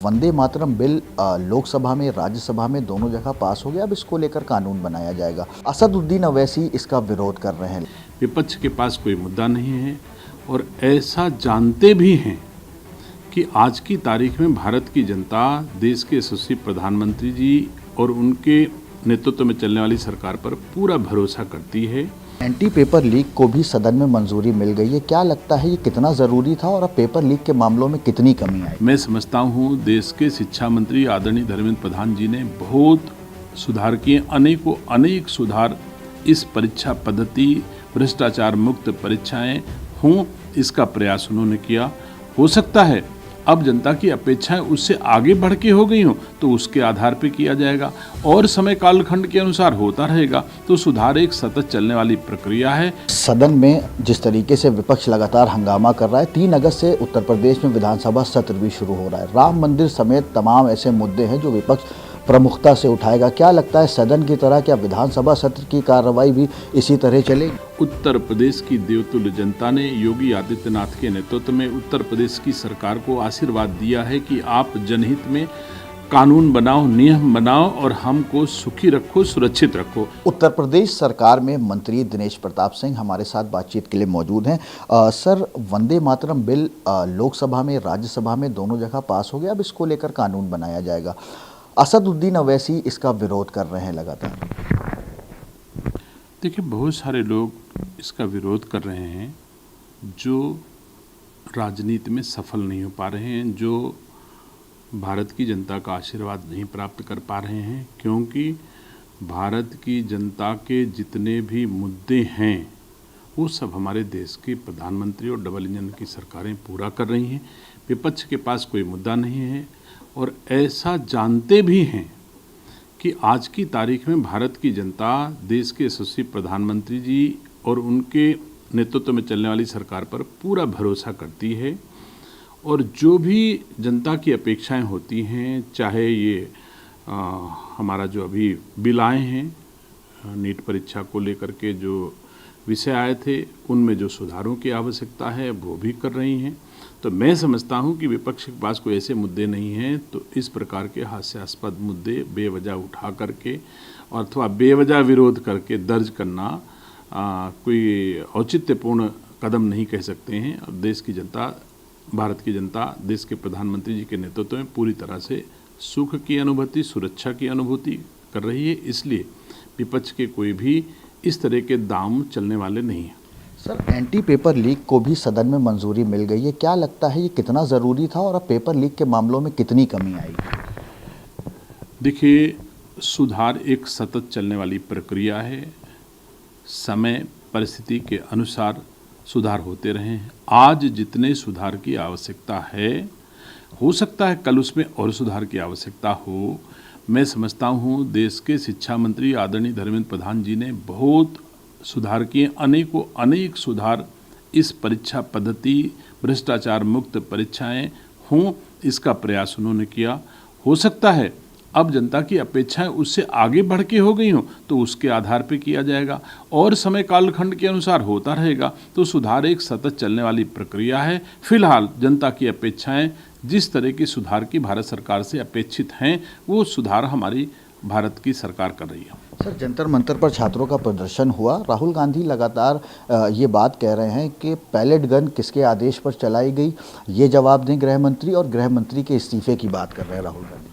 Vande Mataram bill Lok Sabha में राज्यसभा में दोनों जगह पास हो गया। अब इसको लेकर कानून बनाया जाएगा। असदुद्दीन अवैसी इसका विरोध कर रहे हैं। विपक्ष के पास कोई मुद्दा नहीं है और ऐसा जानते भी हैं कि आज की तारीख में भारत की जनता देश के यशस्वी प्रधानमंत्री जी और उनके नेतृत्व में चलने वाली सरकार पर पूरा भरोसा करती है। एंटी पेपर लीक को भी सदन में मंजूरी मिल गई है। क्या लगता है ये कितना ज़रूरी था और अब पेपर लीक के मामलों में कितनी कमी आई? मैं समझता हूँ देश के शिक्षा मंत्री आदरणीय धर्मेंद्र प्रधान जी ने बहुत सुधार किए, अनेक सुधार। इस परीक्षा पद्धति, भ्रष्टाचार मुक्त परीक्षाएं हों, इसका प्रयास उन्होंने किया। हो सकता है अब जनता की अपेक्षाएं उससे आगे बढ़ के हो गई हों तो उसके आधार पर किया जाएगा और समय कालखंड के अनुसार होता रहेगा। तो सुधार एक सतत चलने वाली प्रक्रिया है। सदन में जिस तरीके से विपक्ष लगातार हंगामा कर रहा है, 3 अगस्त से उत्तर प्रदेश में विधानसभा सत्र भी शुरू हो रहा है। राम मंदिर समेत तमाम ऐसे मुद्दे हैं जो विपक्ष प्रमुखता से उठाएगा। क्या लगता है सदन की तरह क्या विधानसभा सत्र की कार्रवाई भी इसी तरह चलेगी? उत्तर प्रदेश की देवतुल्य जनता ने योगी आदित्यनाथ के नेतृत्व में उत्तर प्रदेश की सरकार को आशीर्वाद दिया है कि आप जनहित में कानून बनाओ, नियम बनाओ और हमको सुखी रखो, सुरक्षित रखो। उत्तर प्रदेश सरकार में मंत्री दिनेश प्रताप सिंह हमारे साथ बातचीत के लिए मौजूद हैं। सर, वंदे मातरम बिल लोकसभा में राज्यसभा में दोनों जगह पास हो गया। अब इसको लेकर कानून बनाया जाएगा। असदुद्दीन अवैसी इसका विरोध कर रहे हैं लगातार। देखिए, बहुत सारे लोग इसका विरोध कर रहे हैं जो राजनीति में सफल नहीं हो पा रहे हैं, जो भारत की जनता का आशीर्वाद नहीं प्राप्त कर पा रहे हैं, क्योंकि भारत की जनता के जितने भी मुद्दे हैं वो सब हमारे देश के प्रधानमंत्री और डबल इंजन की सरकारें पूरा कर रही हैं। विपक्ष के पास कोई मुद्दा नहीं है और ऐसा जानते भी हैं कि आज की तारीख में भारत की जनता देश के यशस्वी प्रधानमंत्री जी और उनके नेतृत्व में चलने वाली सरकार पर पूरा भरोसा करती है और जो भी जनता की अपेक्षाएं होती हैं, चाहे ये हमारा जो अभी बिल आए हैं नीट परीक्षा को लेकर के जो विषय आए थे उनमें जो सुधारों की आवश्यकता है वो भी कर रही हैं। तो मैं समझता हूं कि विपक्ष के पास कोई ऐसे मुद्दे नहीं हैं तो इस प्रकार के हास्यास्पद मुद्दे बेवजह उठा करके अथवा बेवजह विरोध करके दर्ज करना कोई औचित्यपूर्ण कदम नहीं कह सकते हैं। और देश की जनता, भारत की जनता देश के प्रधानमंत्री जी के नेतृत्व में पूरी तरह से सुख की अनुभूति, सुरक्षा की अनुभूति कर रही है। इसलिए विपक्ष के कोई भी इस तरह के दाम चलने वाले नहीं हैं। सर, एंटी पेपर लीक को भी सदन में मंजूरी मिल गई है। क्या लगता है ये कितना ज़रूरी था और अब पेपर लीक के मामलों में कितनी कमी आई? देखिए, सुधार एक सतत चलने वाली प्रक्रिया है। समय परिस्थिति के अनुसार सुधार होते रहे हैं। आज जितने सुधार की आवश्यकता है, हो सकता है कल उसमें और सुधार की आवश्यकता हो। मैं समझता हूँ देश के शिक्षा मंत्री आदरणीय धर्मेंद्र प्रधान जी ने बहुत सुधार किए, अनेक सुधार। इस परीक्षा पद्धति, भ्रष्टाचार मुक्त परीक्षाएं हों, इसका प्रयास उन्होंने किया। हो सकता है अब जनता की अपेक्षाएं उससे आगे बढ़ के हो गई हों तो उसके आधार पर किया जाएगा और समय कालखंड के अनुसार होता रहेगा। तो सुधार एक सतत चलने वाली प्रक्रिया है। फिलहाल जनता की अपेक्षाएं जिस तरह की सुधार की भारत सरकार से अपेक्षित हैं वो सुधार हमारी भारत की सरकार कर रही है। सर, जंतर मंतर पर छात्रों का प्रदर्शन हुआ। राहुल गांधी लगातार ये बात कह रहे हैं कि पैलेट गन किसके आदेश पर चलाई गई, ये जवाब दें गृह मंत्री, और गृह मंत्री के इस्तीफे की बात कर रहे हैं राहुल गांधी।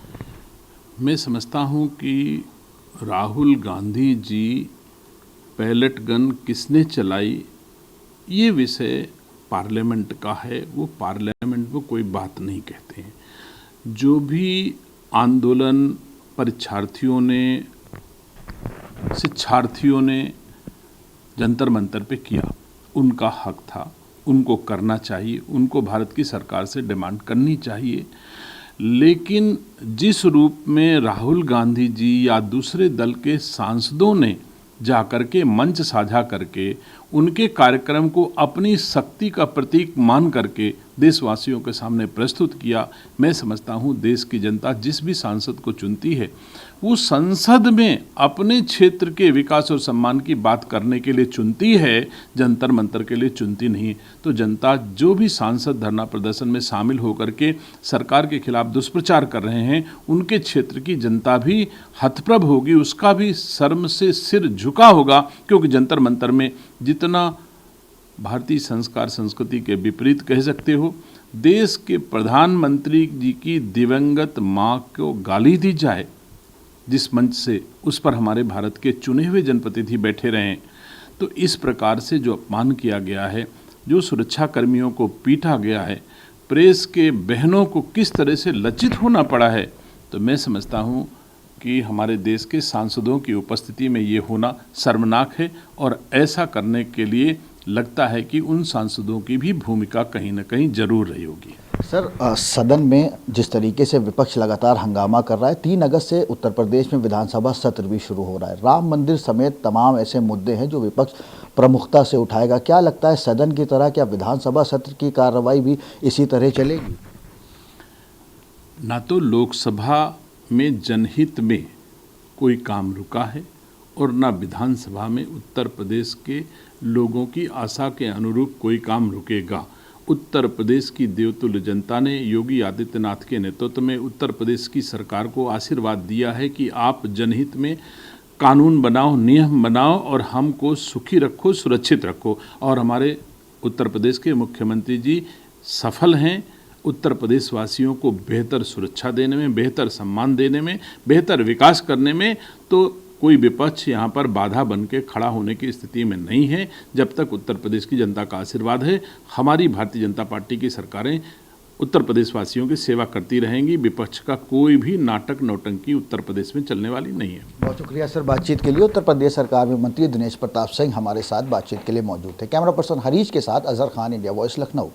मैं समझता हूँ कि राहुल गांधी जी पैलेट गन किसने चलाई ये विषय पार्लियामेंट का है, वो पार्लियामेंट में कोई बात नहीं कहते हैं। जो भी आंदोलन परीक्षार्थियों ने, शिक्षार्थियों ने जंतर मंतर पे किया, उनका हक था, उनको करना चाहिए, उनको भारत की सरकार से डिमांड करनी चाहिए। लेकिन जिस रूप में राहुल गांधी जी या दूसरे दल के सांसदों ने जाकर के मंच साझा करके उनके कार्यक्रम को अपनी शक्ति का प्रतीक मान करके देशवासियों के सामने प्रस्तुत किया। मैं समझता हूँ देश की जनता जिस भी सांसद को चुनती है वो संसद में अपने क्षेत्र के विकास और सम्मान की बात करने के लिए चुनती है, जंतर मंतर के लिए चुनती नहीं। तो जनता जो भी सांसद धरना प्रदर्शन में शामिल होकर के सरकार के खिलाफ दुष्प्रचार कर रहे हैं, उनके क्षेत्र की जनता भी हतप्रभ होगी, उसका भी शर्म से सिर झुका होगा, क्योंकि जंतर मंतर में जितना भारतीय संस्कार संस्कृति के विपरीत कह सकते हो, देश के प्रधानमंत्री जी की दिवंगत माँ को गाली दी जाए जिस मंच से, उस पर हमारे भारत के चुने हुए जनप्रतिनिधि बैठे रहे, तो इस प्रकार से जो अपमान किया गया है, जो सुरक्षा कर्मियों को पीटा गया है, प्रेस के बहनों को किस तरह से लज्जित होना पड़ा है, तो मैं समझता हूँ कि हमारे देश के सांसदों की उपस्थिति में ये होना शर्मनाक है। और ऐसा करने के लिए लगता है कि उन सांसदों की भी भूमिका कहीं ना कहीं जरूर रही होगी। सर, सदन में जिस तरीके से विपक्ष लगातार हंगामा कर रहा है, 3 अगस्त से उत्तर प्रदेश में विधानसभा सत्र भी शुरू हो रहा है। राम मंदिर समेत तमाम ऐसे मुद्दे हैं जो विपक्ष प्रमुखता से उठाएगा। क्या लगता है सदन की तरह क्या विधानसभा सत्र की कार्रवाई भी इसी तरह चलेगी? ना तो लोकसभा में जनहित में कोई काम रुका है और ना विधानसभा में उत्तर प्रदेश के लोगों की आशा के अनुरूप कोई काम रुकेगा। उत्तर प्रदेश की देवतुल्य जनता ने योगी आदित्यनाथ के नेतृत्व में उत्तर प्रदेश की सरकार को आशीर्वाद दिया है कि आप जनहित में कानून बनाओ, नियम बनाओ और हमको सुखी रखो, सुरक्षित रखो। और हमारे उत्तर प्रदेश के मुख्यमंत्री जी सफल हैं उत्तर प्रदेश वासियों को बेहतर सुरक्षा देने में, बेहतर सम्मान देने में, बेहतर विकास करने में। तो कोई विपक्ष यहाँ पर बाधा बन के खड़ा होने की स्थिति में नहीं है। जब तक उत्तर प्रदेश की जनता का आशीर्वाद है, हमारी भारतीय जनता पार्टी की सरकारें उत्तर प्रदेश वासियों की सेवा करती रहेंगी। विपक्ष का कोई भी नाटक नौटंकी उत्तर प्रदेश में चलने वाली नहीं है। बहुत शुक्रिया सर बातचीत के लिए। उत्तर प्रदेश सरकार में मंत्री दिनेश प्रताप सिंह हमारे साथ बातचीत के लिए मौजूद थे। कैमरा पर्सन हरीश के साथ अजहर खान, इंडिया वॉइस, लखनऊ।